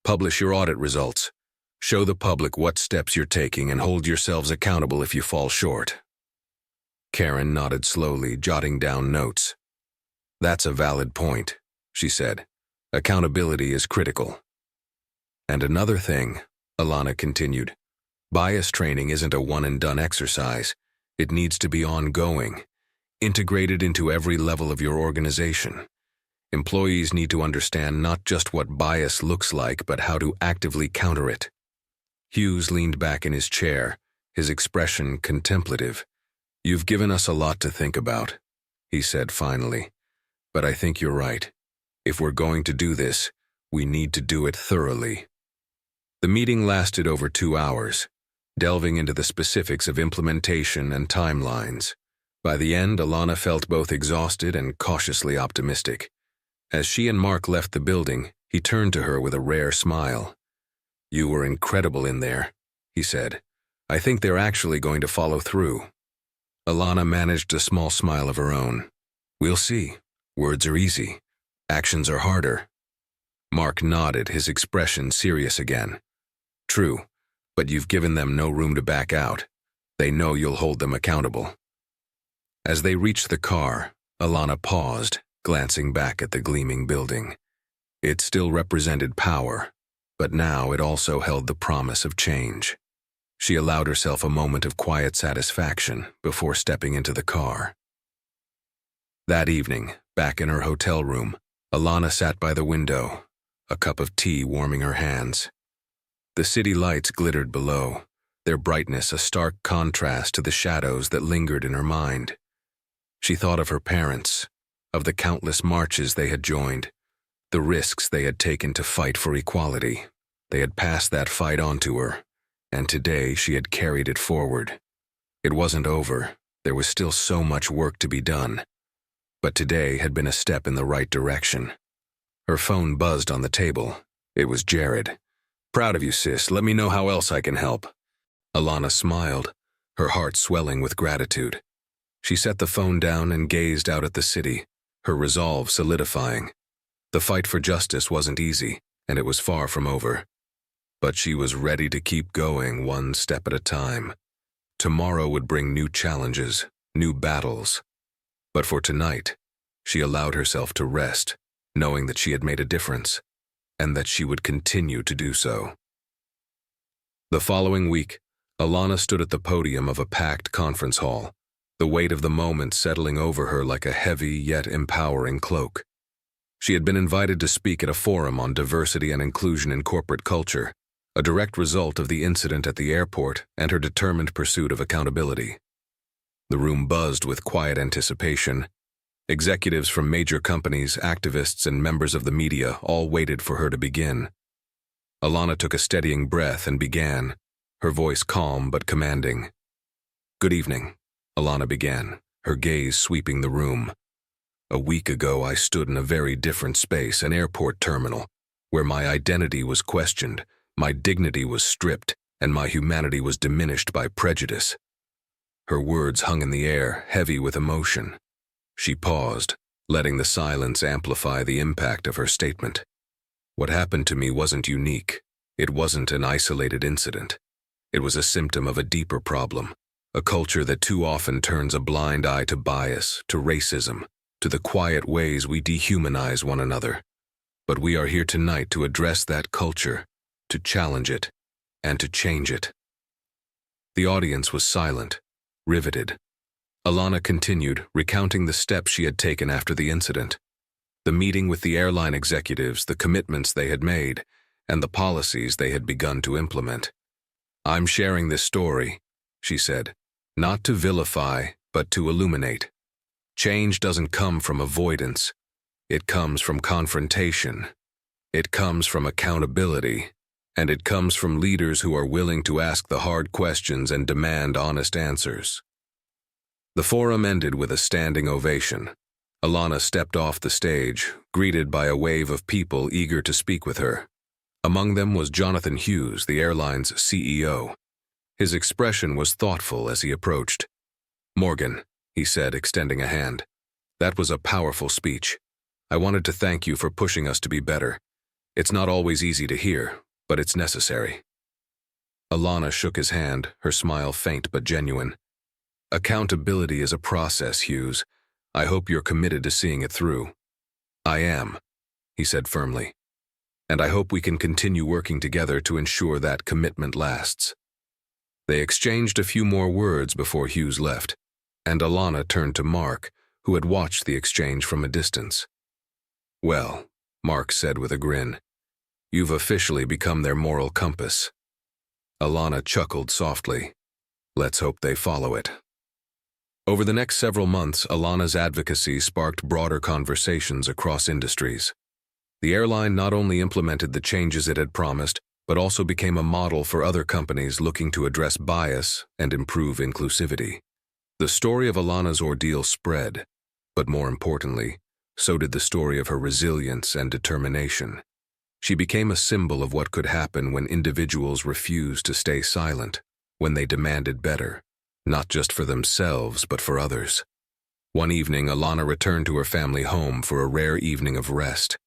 Publish your audit results. Show the public what steps you're taking and hold yourselves accountable if you fall short." Karen nodded slowly, jotting down notes. "That's a valid point," she said. "Accountability is critical." "And another thing," Alana continued, "bias training isn't a one-and-done exercise. It needs to be ongoing, integrated into every level of your organization. Employees need to understand not just what bias looks like, but how to actively counter it." Hughes leaned back in his chair, his expression contemplative. "You've given us a lot to think about," he said finally. "But I think you're right. If we're going to do this, we need to do it thoroughly." The meeting lasted over 2 hours, delving into the specifics of implementation and timelines. By the end, Alana felt both exhausted and cautiously optimistic. As she and Mark left the building, he turned to her with a rare smile. "You were incredible in there," he said. "I think they're actually going to follow through." Alana managed a small smile of her own. "We'll see. Words are easy. Actions are harder." Mark nodded, his expression serious again. "True, but you've given them no room to back out. They know you'll hold them accountable." As they reached the car, Alana paused, glancing back at the gleaming building. It still represented power, but now it also held the promise of change. She allowed herself a moment of quiet satisfaction before stepping into the car. That evening, back in her hotel room, Alana sat by the window, a cup of tea warming her hands. The city lights glittered below, their brightness a stark contrast to the shadows that lingered in her mind. She thought of her parents, of the countless marches they had joined, the risks they had taken to fight for equality. They had passed that fight on to her, and today she had carried it forward. It wasn't over. There was still so much work to be done. But today had been a step in the right direction. Her phone buzzed on the table. It was Jared. "Proud of you, sis. Let me know how else I can help." Alana smiled, her heart swelling with gratitude. She set the phone down and gazed out at the city, her resolve solidifying. The fight for justice wasn't easy, and it was far from over. But she was ready to keep going one step at a time. Tomorrow would bring new challenges, new battles. But for tonight, she allowed herself to rest, knowing that she had made a difference, and that she would continue to do so. The following week, Alana stood at the podium of a packed conference hall, the weight of the moment settling over her like a heavy yet empowering cloak. She had been invited to speak at a forum on diversity and inclusion in corporate culture, a direct result of the incident at the airport and her determined pursuit of accountability. The room buzzed with quiet anticipation, Executives from major companies, activists, and members of the media all waited for her to begin. Alana took a steadying breath and began, her voice calm but commanding. "Good evening," Alana began, her gaze sweeping the room. "A week ago I stood in a very different space, an airport terminal, where my identity was questioned, my dignity was stripped, and my humanity was diminished by prejudice." Her words hung in the air, heavy with emotion. She paused, letting the silence amplify the impact of her statement. "What happened to me wasn't unique. It wasn't an isolated incident. It was a symptom of a deeper problem, a culture that too often turns a blind eye to bias, to racism, to the quiet ways we dehumanize one another. But we are here tonight to address that culture, to challenge it, and to change it." The audience was silent, riveted. Alana continued, recounting the steps she had taken after the incident. The meeting with the airline executives, the commitments they had made, and the policies they had begun to implement. "I'm sharing this story," she said, "not to vilify, but to illuminate. Change doesn't come from avoidance. It comes from confrontation. It comes from accountability. And it comes from leaders who are willing to ask the hard questions and demand honest answers." The forum ended with a standing ovation. Alana stepped off the stage, greeted by a wave of people eager to speak with her. Among them was Jonathan Hughes, the airline's CEO. His expression was thoughtful as he approached. "Morgan," he said, extending a hand, "that was a powerful speech. I wanted to thank you for pushing us to be better. It's not always easy to hear, but it's necessary." Alana shook his hand, her smile faint but genuine. "Accountability is a process, Hughes. I hope you're committed to seeing it through." "I am," he said firmly. "And I hope we can continue working together to ensure that commitment lasts." They exchanged a few more words before Hughes left, and Alana turned to Mark, who had watched the exchange from a distance. "Well," Mark said with a grin, "you've officially become their moral compass." Alana chuckled softly. "Let's hope they follow it." Over the next several months, Alana's advocacy sparked broader conversations across industries. The airline not only implemented the changes it had promised, but also became a model for other companies looking to address bias and improve inclusivity. The story of Alana's ordeal spread, but more importantly, so did the story of her resilience and determination. She became a symbol of what could happen when individuals refused to stay silent, when they demanded better. Not just for themselves, but for others. One evening, Alana returned to her family home for a rare evening of rest.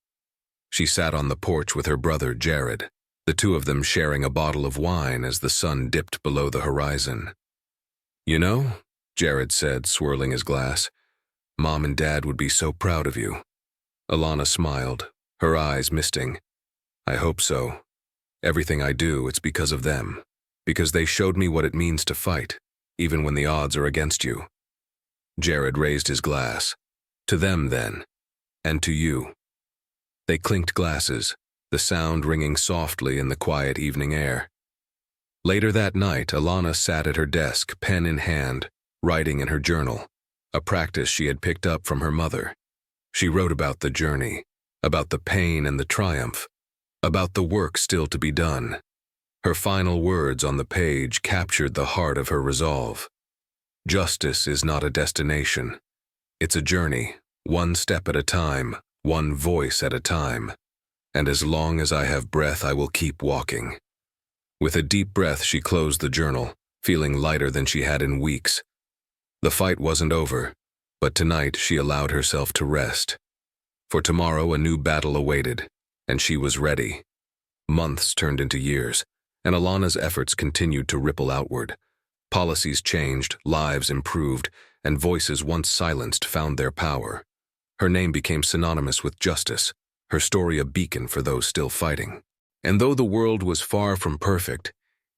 She sat on the porch with her brother, Jared, the two of them sharing a bottle of wine as the sun dipped below the horizon. "You know," Jared said, swirling his glass, "Mom and Dad would be so proud of you." Alana smiled, her eyes misting. "I hope so. Everything I do, it's because of them. Because they showed me what it means to fight, even when the odds are against you." Jared raised his glass. "To them, then. And to you." They clinked glasses, the sound ringing softly in the quiet evening air. Later that night, Alana sat at her desk, pen in hand, writing in her journal, a practice she had picked up from her mother. She wrote about the journey, about the pain and the triumph, about the work still to be done. Her final words on the page captured the heart of her resolve. Justice is not a destination. It's a journey, one step at a time, one voice at a time. And as long as I have breath, I will keep walking. With a deep breath, she closed the journal, feeling lighter than she had in weeks. The fight wasn't over, but tonight she allowed herself to rest. For tomorrow, a new battle awaited, and she was ready. Months turned into years, and Alana's efforts continued to ripple outward. Policies changed, lives improved, and voices once silenced found their power. Her name became synonymous with justice, her story a beacon for those still fighting. And though the world was far from perfect,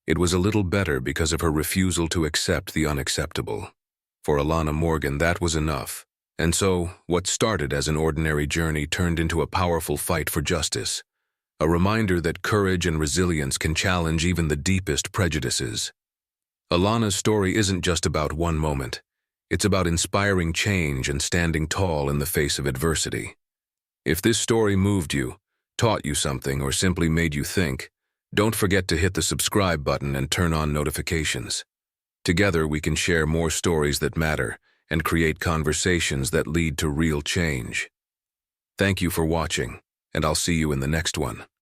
it was a little better because of her refusal to accept the unacceptable. For Alana Morgan, that was enough. And so, what started as an ordinary journey turned into a powerful fight for justice. A reminder that courage and resilience can challenge even the deepest prejudices. Alana's story isn't just about one moment. It's about inspiring change and standing tall in the face of adversity. If this story moved you, taught you something, or simply made you think, don't forget to hit the subscribe button and turn on notifications. Together we can share more stories that matter and create conversations that lead to real change. Thank you for watching, and I'll see you in the next one.